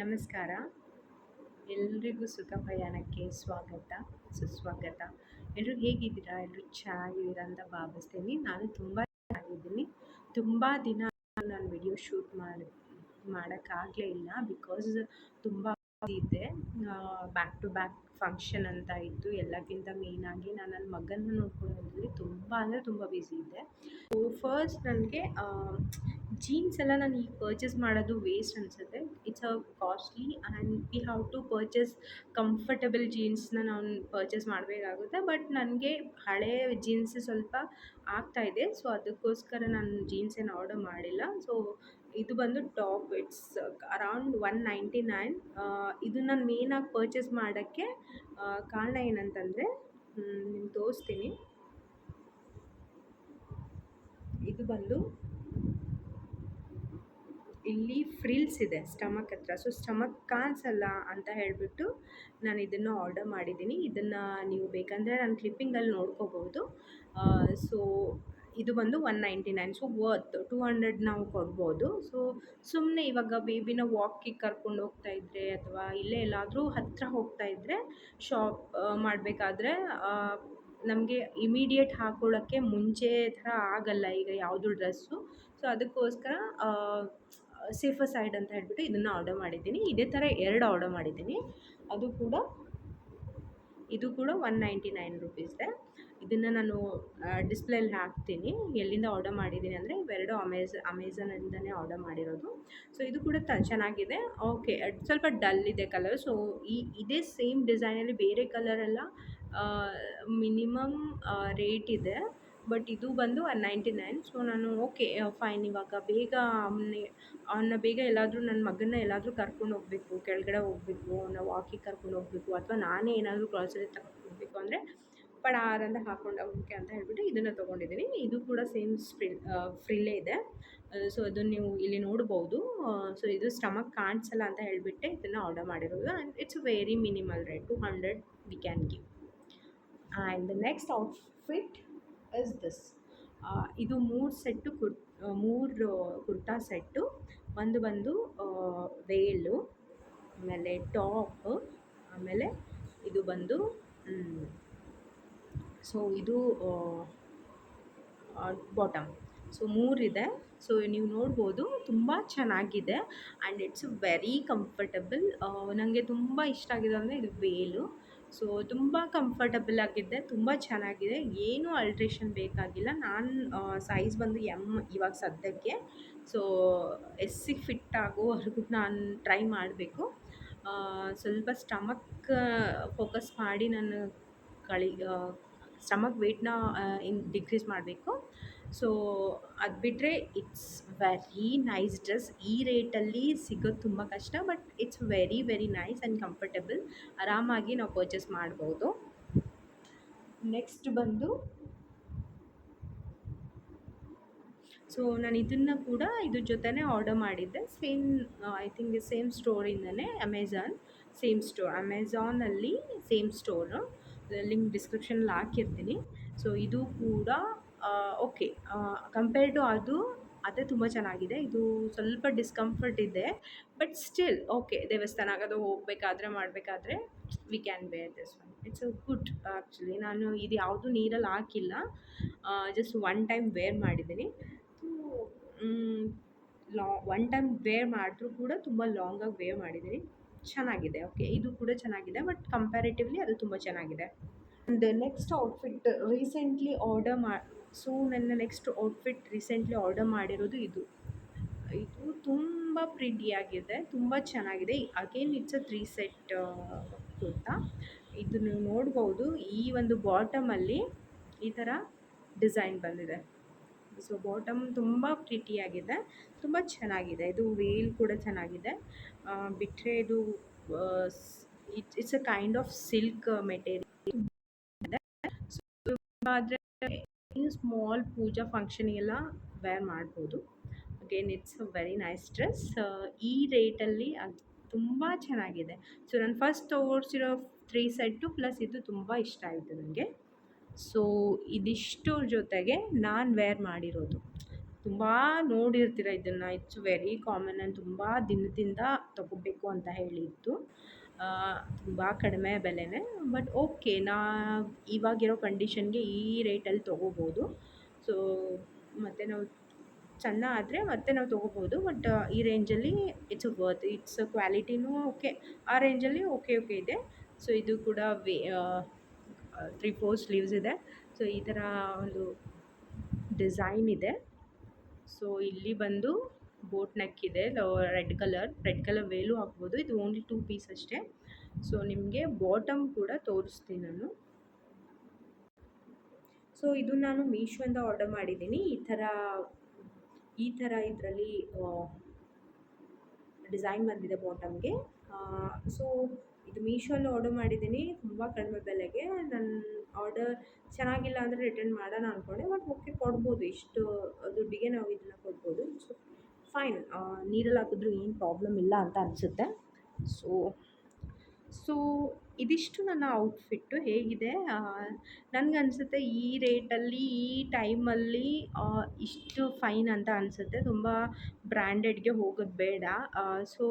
ನಮಸ್ಕಾರ. ಎಲ್ರಿಗೂ ಸುಖ ಪ್ರಯಾಣಕ್ಕೆ ಸ್ವಾಗತ, ಸುಸ್ವಾಗತ. ಎಲ್ಲರೂ ಹೇಗಿದ್ದೀರಾ? ಎಲ್ಲರೂ ಚೆನ್ನಾಗಿದ್ದೀರಾ ಅಂತ ಭಾವಿಸ್ತೀನಿ. ನಾನು ತುಂಬ ಚೆನ್ನಾಗಿದ್ದೀನಿ. ತುಂಬ ದಿನ ನಾನು ವಿಡಿಯೋ ಶೂಟ್ ಮಾಡೋಕ್ಕಾಗಲೇ ಇಲ್ಲ. ಬಿಕಾಸ್ ತುಂಬ ಇದೆ. ಬ್ಯಾಕ್ ಟು ಬ್ಯಾಕ್ ಫಂಕ್ಷನ್ ಅಂತ ಇತ್ತು. ಎಲ್ಲಕ್ಕಿಂತ ಮೇಯ್ನಾಗಿ ನಾನು ನನ್ನ ಮಗನ್ನ ನೋಡ್ಕೊಳ್ಳೋದ್ರಲ್ಲಿ ತುಂಬ ಅಂದರೆ ತುಂಬ ಬ್ಯುಸಿ ಇದ್ದೆ. ಸೊ ಫಸ್ಟ್ ನನಗೆ ಜೀನ್ಸ್ ಎಲ್ಲ ನಾನು ಈಗ ಪರ್ಚೇಸ್ ಮಾಡೋದು ವೇಸ್ಟ್ ಅನಿಸುತ್ತೆ. It's a costly and we have to purchase comfortable ಜೀನ್ಸ್ನ ನಾವು ಪರ್ಚೇಸ್ ಮಾಡಬೇಕಾಗುತ್ತೆ. ಬಟ್ ನನಗೆ ಹಳೇ ಜೀನ್ಸ್ ಸ್ವಲ್ಪ ಆಗ್ತಾಯಿದೆ. ಸೊ ಅದಕ್ಕೋಸ್ಕರ ನಾನು ಜೀನ್ಸ್ ಏನು ಆರ್ಡರ್ ಮಾಡಿಲ್ಲ. ಸೊ ಇದು ಬಂದು ಟಾಪ್. It's around 199. ಇದು ನಾನು ಮೇಯ್ನಾಗಿ ಪರ್ಚೇಸ್ ಮಾಡೋಕ್ಕೆ ಕಾರಣ ಏನಂತಂದರೆ ನಿಮ್ಗೆ ತೋರಿಸ್ತೀನಿ. ಇದು ಬಂದು ಇಲ್ಲಿ ಫ್ರಿಲ್ಸ್ ಇದೆ ಸ್ಟಮಕ್ ಹತ್ರ. ಸೊ ಸ್ಟಮಕ್ ಕಾಣಿಸಲ್ಲ ಅಂತ ಹೇಳಿಬಿಟ್ಟು ನಾನು ಇದನ್ನು ಆರ್ಡರ್ ಮಾಡಿದ್ದೀನಿ. ಇದನ್ನು ನೀವು ಬೇಕಂದರೆ ನಾನು ಕ್ಲಿಪ್ಪಿಂಗಲ್ಲಿ ನೋಡ್ಕೋಬೋದು. ಸೊ ಇದು ಬಂದು 199. ಸೊ ವರ್ತ್ 200 ನಾವು ಕೊಡ್ಬೋದು. ಸೊ ಸುಮ್ಮನೆ ಇವಾಗ ಬೇಬಿನ ವಾಕಿಗೆ ಕರ್ಕೊಂಡು ಹೋಗ್ತಾ ಇದ್ದರೆ ಅಥವಾ ಇಲ್ಲೇ ಎಲ್ಲಾದರೂ ಹತ್ತಿರ ಹೋಗ್ತಾ ಇದ್ದರೆ ಶಾಪ್ ಮಾಡಬೇಕಾದ್ರೆ ನಮಗೆ ಇಮಿಡಿಯೇಟ್ ಹಾಕ್ಕೊಳ್ಳೋಕ್ಕೆ ಮುಂಚೆ ಥರ ಆಗಲ್ಲ ಈಗ ಯಾವುದು ಡ್ರೆಸ್ಸು. ಸೊ ಅದಕ್ಕೋಸ್ಕರ ಸೇಫರ್ ಸೈಡ್ ಅಂತ ಹೇಳ್ಬಿಟ್ಟು ಇದನ್ನು ಆರ್ಡರ್ ಮಾಡಿದ್ದೀನಿ. ಇದೇ ಥರ 2 ಆರ್ಡರ್ ಮಾಡಿದ್ದೀನಿ. ಇದು ಕೂಡ 199 ರುಪೀಸ್ದೆ. ಇದನ್ನು ನಾನು ಡಿಸ್ಪ್ಲೇಲಿ ಹಾಕ್ತೀನಿ ಎಲ್ಲಿಂದ ಆರ್ಡರ್ ಮಾಡಿದ್ದೀನಿ ಅಂದರೆ ಇವೆರಡು ಅಮೆಝಾನಿಂದನೇ ಆರ್ಡರ್ ಮಾಡಿರೋದು. ಸೊ ಇದು ಕೂಡ ಚೆನ್ನಾಗಿದೆ. ಓಕೆ, ಸ್ವಲ್ಪ ಡಲ್ ಇದೆ ಕಲರ್. ಸೊ ಇದೇ ಸೇಮ್ ಡಿಸೈನಲ್ಲಿ ಬೇರೆ ಕಲರೆಲ್ಲ ಮಿನಿಮಮ್ ರೇಟ್ ಇದೆ. ಬಟ್ ಇದು ಬಂದು 199. ಸೊ ನಾನು ಓಕೆ ಫೈನ್. ಇವಾಗ ಬೇಗ ಅವನ್ನ ಬೇಗ ಎಲ್ಲಾದರೂ ನನ್ನ ಮಗನ್ನ ಎಲ್ಲಾದರೂ ಕರ್ಕೊಂಡು ಹೋಗಬೇಕು, ಕೆಳಗಡೆ ಹೋಗಬೇಕು, ಅವನ್ನ ವಾಕಿಗೆ ಕರ್ಕೊಂಡು ಹೋಗಬೇಕು ಅಥವಾ ನಾನೇ ಏನಾದರೂ ಗ್ರಾಸರಿ ತಗೊಂಡು ಹೋಗಬೇಕು ಅಂದರೆ ಪಡಾರ್ ಅಂತ ಹಾಕ್ಕೊಂಡು ಹೋಗೋಕ್ಕೆ ಅಂತ ಹೇಳ್ಬಿಟ್ಟು ಇದನ್ನು ತೊಗೊಂಡಿದ್ದೀನಿ. ಇದು ಕೂಡ ಸೇಮ್ ಫ್ರಿಲ್ಲೇ ಇದೆ. ಸೊ ಅದನ್ನು ನೀವು ಇಲ್ಲಿ ನೋಡ್ಬೋದು. ಸೊ ಇದು ಸ್ಟಮಕ್ ಕಾಣಿಸಲ್ಲ ಅಂತ ಹೇಳಿಬಿಟ್ಟೆ ಇದನ್ನು ಆರ್ಡರ್ ಮಾಡಿರೋದು. And it's very minimal rate, 200 we can give. And the next outfit is this. ಇದು 3 ಕುರ್ತಾ ಸೆಟ್ಟು. ಒಂದು ಬಂದು ವೇಲು, ಆಮೇಲೆ ಟಾಪ್, ಆಮೇಲೆ ಇದು ಬಂದು ಸೊ ಇದು ಬಾಟಮ್. ಸೊ 3 ಇದೆ. ಸೊ ನೀವು ನೋಡ್ಬೋದು ತುಂಬ ಚೆನ್ನಾಗಿದೆ ಆ್ಯಂಡ್ ಇಟ್ಸ್ ವೆರಿ ಕಂಫರ್ಟಬಲ್. ನನಗೆ ತುಂಬ ಇಷ್ಟ ಆಗಿದೆ ಅಂದರೆ ಇದು ವೇಲು. ಸೊ ತುಂಬ ಕಂಫರ್ಟಬಲ್ ಆಗಿದೆ, ತುಂಬ ಚೆನ್ನಾಗಿದೆ. ಏನೂ ಅಲ್ಟ್ರೇಷನ್ ಬೇಕಾಗಿಲ್ಲ. ನಾನು ಸೈಜ್ ಬಂದು ಎಮ್ ಇವಾಗ ಸದ್ಯಕ್ಕೆ. ಸೊ ಎಸ್ಸಿಗೆ ಫಿಟ್ ಆಗೋವರೆಗೂ ನಾನು ಟ್ರೈ ಮಾಡಬೇಕು. ಸ್ವಲ್ಪ ಸ್ಟಮಕ್ ಫೋಕಸ್ ಮಾಡಿ ನಾನು ಸ್ಟಮಕ್ ವೆಯ್ಟ್ನ ಡಿಕ್ರೀಸ್ ಮಾಡಬೇಕು. ಸೊ ಅದು ಬಿಟ್ಟರೆ ಇಟ್ಸ್ ವೆರಿ ನೈಸ್ ಡ್ರೆಸ್. ಈ ರೇಟಲ್ಲಿ ಸಿಗೋದು ತುಂಬ ಕಷ್ಟ. But it's very very nice and comfortable. ಆರಾಮಾಗಿ ನಾವು ಪರ್ಚೇಸ್ ಮಾಡ್ಬೋದು. ನೆಕ್ಸ್ಟ್ ಬಂದು ಸೊ ನಾನು ಇದನ್ನು ಕೂಡ ಇದ್ರ ಜೊತೆನೇ ಆರ್ಡರ್ ಮಾಡಿದ್ದೆ. ಸೇಮ್ ಐ ಥಿಂಕ್ ಸೇಮ್ ಸ್ಟೋರಿಂದನೇ, ಸೇಮ್ ಸ್ಟೋರ್ ಅಮೆಝಾನಲ್ಲಿ ಸೇಮ್ ಸ್ಟೋರು. ಲಿಂಕ್ ಡಿಸ್ಕ್ರಿಪ್ಷನಲ್ಲಿ ಹಾಕಿರ್ತೀನಿ. ಸೊ ಇದು ಕೂಡ ಓಕೆ ಕಂಪೇರ್ ಟು ಅದೇ ತುಂಬ ಚೆನ್ನಾಗಿದೆ. ಇದು ಸ್ವಲ್ಪ ಡಿಸ್ಕಂಫರ್ಟ್ ಇದೆ. ಬಟ್ ಸ್ಟಿಲ್ ಓಕೆ, ದೇವಸ್ಥಾನಕ್ಕೆ ಹೋಗಬೇಕಾದ್ರೆ ಮಾಡಬೇಕಾದ್ರೆ we can wear this one. It's good. Actually ನಾನು ಇದು ಯಾವುದು ನೀರಲ್ಲಿ ಹಾಕಿಲ್ಲ, ಜಸ್ಟ್ ಒನ್ ಟೈಮ್ ವೇರ್ ಮಾಡಿದ್ದೀನಿ. ಒನ್ ಟೈಮ್ ವೇರ್ ಮಾಡಿದ್ರೂ ಕೂಡ ತುಂಬ ಲಾಂಗಾಗಿ ವೇರ್ ಮಾಡಿದ್ದೀನಿ. ಚೆನ್ನಾಗಿದೆ. ಓಕೆ, ಇದು ಕೂಡ ಚೆನ್ನಾಗಿದೆ. ಬಟ್ ಕಂಪ್ಯಾರಿಟಿವ್ಲಿ ಅದು ತುಂಬ ಚೆನ್ನಾಗಿದೆ. ಆ್ಯಂಡ್ ನೆಕ್ಸ್ಟ್ ಔಟ್ಫಿಟ್ ರೀಸೆಂಟ್ಲಿ ನನ್ನ ನೆಕ್ಸ್ಟ್ ಔಟ್ಫಿಟ್ ರೀಸೆಂಟ್ಲಿ ಆರ್ಡರ್ ಮಾಡಿರೋದು ಇದು ತುಂಬ ಪ್ರಿಟಿಯಾಗಿದೆ, ತುಂಬ ಚೆನ್ನಾಗಿದೆ. Again it's a 3 set kurta. ಇದು ನೀವು ನೋಡ್ಬೋದು. ಈ ಒಂದು ಬಾಟಮಲ್ಲಿ ಈ ಥರ ಡಿಸೈನ್ ಬಂದಿದೆ. ಸೊ ಬಾಟಮ್ ತುಂಬ ಪ್ರಿಟಿಯಾಗಿದೆ, ತುಂಬ ಚೆನ್ನಾಗಿದೆ. ಇದು ವೇಲ್ ಕೂಡ ಚೆನ್ನಾಗಿದೆ. ಬಿಟ್ಟರೆ ಇದು it's a kind of silk material. ಆದರೆ ಸ್ಮಾಲ್ ಪೂಜಾ ಫಂಕ್ಷನಿಗೆಲ್ಲ ವೇರ್ ಮಾಡ್ಬೋದು. Again it's a very nice dress. ಈ ರೇಟಲ್ಲಿ ಅದು ತುಂಬ ಚೆನ್ನಾಗಿದೆ. ಸೊ ನಾನು ಫಸ್ಟ್ ತೋರಿಸಿರೋ 3 ಸೆಟ್ಟು ಪ್ಲಸ್ ಇದು ತುಂಬ ಇಷ್ಟ ಆಯಿತು ನನಗೆ. ಸೊ ಇದಿಷ್ಟರ ಜೊತೆಗೆ ನಾನು ವೇರ್ ಮಾಡಿರೋದು ತುಂಬ ನೋಡಿರ್ತೀರ ಇದನ್ನು. ಇಟ್ಸ್ ವೆರಿ ಕಾಮನ್ ಆ್ಯಂಡ್ ತುಂಬ ದಿನದಿಂದ ತೊಗೋಬೇಕು ಅಂತ ಹೇಳಿತ್ತು. ತುಂಬ ಕಡಿಮೆ ಬೆಲೆನೇ. ಬಟ್ ಓಕೆ, ಇವಾಗಿರೋ ಕಂಡೀಷನ್ಗೆ ಈ ರೇಟಲ್ಲಿ ತೊಗೋಬೋದು. ಸೊ ಮತ್ತು ನಾವು ಸಣ್ಣ ಆದರೆ ಮತ್ತೆ ನಾವು ತೊಗೋಬೋದು. ಬಟ್ ಈ ರೇಂಜಲ್ಲಿ ಇಟ್ಸ್ ವರ್ತ್, ಇಟ್ಸ್ ಕ್ವಾಲಿಟಿನೂ ಓಕೆ, ಆ ರೇಂಜಲ್ಲಿ ಓಕೆ ಓಕೆ ಇದೆ. ಸೊ ಇದು ಕೂಡ 3/4 ಸ್ಲೀವ್ಸ್ ಇದೆ. ಸೊ ಈ ಥರ ಒಂದು ಡಿಸೈನ್ ಇದೆ. ಸೊ ಇಲ್ಲಿ ಬಂದು ಬೋಟ್ ನೆಕ್ ಇದೆ, ರೆಡ್ ಕಲರ್ ವೇಲು ಹಾಕ್ಬೋದು. ಇದು ಓನ್ಲಿ 2 ಪೀಸ್ ಅಷ್ಟೇ. ಸೊ ನಿಮಗೆ ಬಾಟಮ್ ಕೂಡ ತೋರಿಸ್ತೀನಿ ನಾನು. ಸೊ ಇದು ನಾನು ಮೀಶೋಯಿಂದ ಆರ್ಡರ್ ಮಾಡಿದ್ದೀನಿ. ಈ ಥರ ಇದರಲ್ಲಿ ಡಿಸೈನ್ ಬಂದಿದೆ ಬಾಟಮ್ಗೆ. ಸೊ ಇದು ಮೀಶೋಲ್ಲಿ ಆರ್ಡರ್ ಮಾಡಿದ್ದೀನಿ ತುಂಬ ಕಡಿಮೆ ಬೆಲೆಗೆ. ನನ್ನ ಆರ್ಡರ್ ಚೆನ್ನಾಗಿಲ್ಲ ಅಂದರೆ ರಿಟರ್ನ್ ಮಾಡೋಣ ಅಂದ್ಕೊಂಡೆ. ಬಟ್ ಓಕೆ, ಕೊಡ್ಬೋದು, ಇಷ್ಟು ದುಡ್ಡಿಗೆ ನಾವು ಇದನ್ನು ಕೊಡ್ಬೋದು. ಸೊ ಫೈನ್, ನೀರಲ್ಲಿ ಹಾಕಿದ್ರೂ ಏನು ಪ್ರಾಬ್ಲಮ್ ಇಲ್ಲ ಅಂತ ಅನಿಸುತ್ತೆ. ಸೊ ಇದಿಷ್ಟು ನನ್ನ ಔಟ್ಫಿಟ್ಟು ಹೇಗಿದೆ. ನನಗನ್ಸುತ್ತೆ ಈ ರೇಟಲ್ಲಿ ಈ ಟೈಮಲ್ಲಿ ಇಷ್ಟು ಫೈನ್ ಅಂತ ಅನಿಸುತ್ತೆ. ತುಂಬ ಬ್ರ್ಯಾಂಡೆಡ್ಗೆ ಹೋಗೋದು ಬೇಡ. So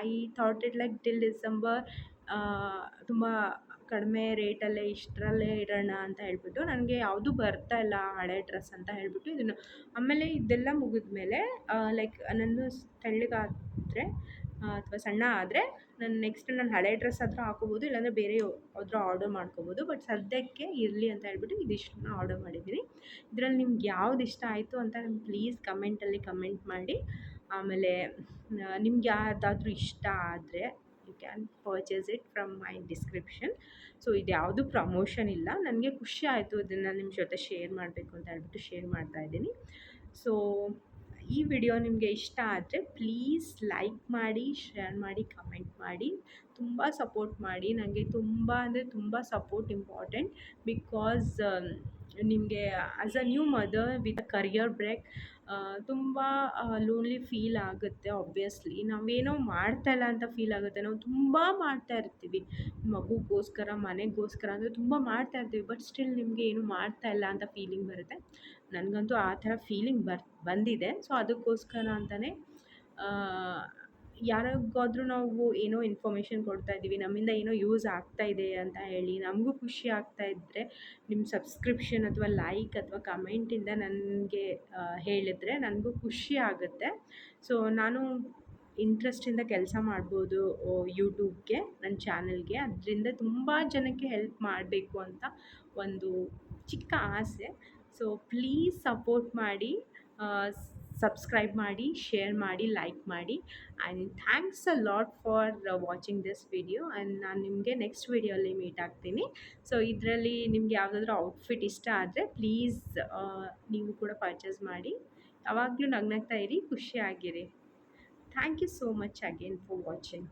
I thought it like till December ತುಂಬ ಕಡಿಮೆ ರೇಟಲ್ಲೇ ಇಷ್ಟರಲ್ಲೇ ಇರೋಣ ಅಂತ ಹೇಳ್ಬಿಟ್ಟು, ನನಗೆ ಯಾವುದೂ ಬರ್ತಾ ಇಲ್ಲ ಹಳೆ ಡ್ರೆಸ್ ಅಂತ ಹೇಳ್ಬಿಟ್ಟು ಇದನ್ನು. ಆಮೇಲೆ ಇದೆಲ್ಲ ಮುಗಿದ್ಮೇಲೆ ಲೈಕ್ ನಾನು ತೆಳ್ಳಗಾದರೆ ಅಥವಾ ಸಣ್ಣ ಆದರೆ ನಾನು ಹಳೆ ಡ್ರೆಸ್ ಆದರೂ ಹಾಕೋಬೋದು, ಇಲ್ಲಾಂದರೆ ಬೇರೆ ಯಾವ್ದಾರು ಆರ್ಡರ್ ಮಾಡ್ಕೋಬೋದು. ಬಟ್ ಸದ್ಯಕ್ಕೆ ಇರಲಿ ಅಂತ ಹೇಳ್ಬಿಟ್ಟು ಇದಿಷ್ಟನ್ನ ಆರ್ಡರ್ ಮಾಡಿದ್ದೀನಿ. ಇದರಲ್ಲಿ ನಿಮ್ಗೆ ಯಾವ್ದು ಇಷ್ಟ ಆಯಿತು ಅಂತ ಪ್ಲೀಸ್ ಕಮೆಂಟಲ್ಲಿ ಕಮೆಂಟ್ ಮಾಡಿ. ಆಮೇಲೆ ನಿಮ್ಗೆ ಯಾವುದಾದ್ರೂ ಇಷ್ಟ ಆದರೆ you can purchase it from my description. So ಇದು ಯಾವುದು ಪ್ರಮೋಷನ್ ಇಲ್ಲ, ನನಗೆ ಖುಷಿ ಆಯಿತು ಇದನ್ನು ನಿಮ್ಮ ಜೊತೆ ಶೇರ್ ಮಾಡಬೇಕು ಅಂತ ಹೇಳ್ಬಿಟ್ಟು ಶೇರ್ ಮಾಡ್ತಾಯಿದ್ದೀನಿ. ಸೊ ಈ ವಿಡಿಯೋ ನಿಮಗೆ ಇಷ್ಟ ಆದರೆ ಪ್ಲೀಸ್ ಲೈಕ್ ಮಾಡಿ, ಶೇರ್ ಮಾಡಿ, ಕಮೆಂಟ್ ಮಾಡಿ, ತುಂಬ ಸಪೋರ್ಟ್ ಮಾಡಿ. ನನಗೆ ತುಂಬ ಅಂದರೆ ತುಂಬ ಸಪೋರ್ಟ್ ಇಂಪಾರ್ಟೆಂಟ್. ಬಿಕಾಸ್ ನಿಮಗೆ as a new mother with a career break ತುಂಬ ಲೋನ್ಲಿ ಫೀಲ್ ಆಗುತ್ತೆ. ಆಬ್ವಿಯಸ್ಲಿ ನಾವೇನೋ ಮಾಡ್ತಾಯಿಲ್ಲ ಅಂತ ಫೀಲ್ ಆಗುತ್ತೆ. ನಾವು ತುಂಬ ಮಾಡ್ತಾ ಇರ್ತೀವಿ, ಮಗುಗೋಸ್ಕರ, ಮನೆಗೋಸ್ಕರ ಅಂದರೆ ತುಂಬ ಮಾಡ್ತಾ ಇರ್ತೀವಿ. ಬಟ್ ಸ್ಟಿಲ್ ನಿಮಗೆ ಏನು ಮಾಡ್ತಾಯಿಲ್ಲ ಅಂತ ಫೀಲಿಂಗ್ ಬರುತ್ತೆ. ನನಗಂತೂ ಆ ಥರ ಫೀಲಿಂಗ್ ಬಂದಿದೆ. ಸೊ ಅದಕ್ಕೋಸ್ಕರ ಅಂತಲೇ ಯಾರಿಗಾದ್ರೂ ನಾವು ಏನೋ ಇನ್ಫಾರ್ಮೇಷನ್ ಕೊಡ್ತಾ ಇದ್ದೀವಿ, ನಮ್ಮಿಂದ ಏನೋ ಯೂಸ್ ಆಗ್ತಾ ಇದೆ ಅಂತ ಹೇಳಿ ನಮಗೂ ಖುಷಿ ಆಗ್ತಾ ಇದ್ದರೆ ನಿಮ್ಮ ಸಬ್ಸ್ಕ್ರಿಪ್ಷನ್ ಅಥವಾ ಲೈಕ್ ಅಥವಾ ಕಮೆಂಟಿಂದ ನನಗೆ ಹೇಳಿದರೆ ನನಗೂ ಖುಷಿ ಆಗುತ್ತೆ. ಸೊ ನಾನು ಇಂಟ್ರೆಸ್ಟಿಂದ ಕೆಲಸ ಮಾಡ್ಬೋದು ಯೂಟ್ಯೂಬ್ಗೆ, ನನ್ನ ಚಾನಲ್ಗೆ. ಅದರಿಂದ ತುಂಬ ಜನಕ್ಕೆ ಹೆಲ್ಪ್ ಮಾಡಬೇಕು ಅಂತ ಒಂದು ಚಿಕ್ಕ ಆಸೆ. ಸೊ ಪ್ಲೀಸ್ ಸಪೋರ್ಟ್ ಮಾಡಿ, ಸಬ್ಸ್ಕ್ರೈಬ್ ಮಾಡಿ, ಶೇರ್ ಮಾಡಿ, ಲೈಕ್ ಮಾಡಿ. And thanks a lot for watching this video. And ನಾನು ನಿಮಗೆ ನೆಕ್ಸ್ಟ್ ವಿಡಿಯೋಲಿ ಮೀಟ್ ಆಗ್ತೀನಿ. ಸೊ ಇದರಲ್ಲಿ ನಿಮ್ಗೆ ಯಾವುದಾದ್ರೂ ಔಟ್ಫಿಟ್ ಇಷ್ಟ ಆದರೆ ಪ್ಲೀಸ್ ನೀವು ಕೂಡ ಪರ್ಚೇಸ್ ಮಾಡಿ. ಯಾವಾಗಲೂ ನಗ್ನಗ್ತಾ ಇರಿ, ಖುಷಿಯಾಗಿರಿ. Thank you so much again for watching.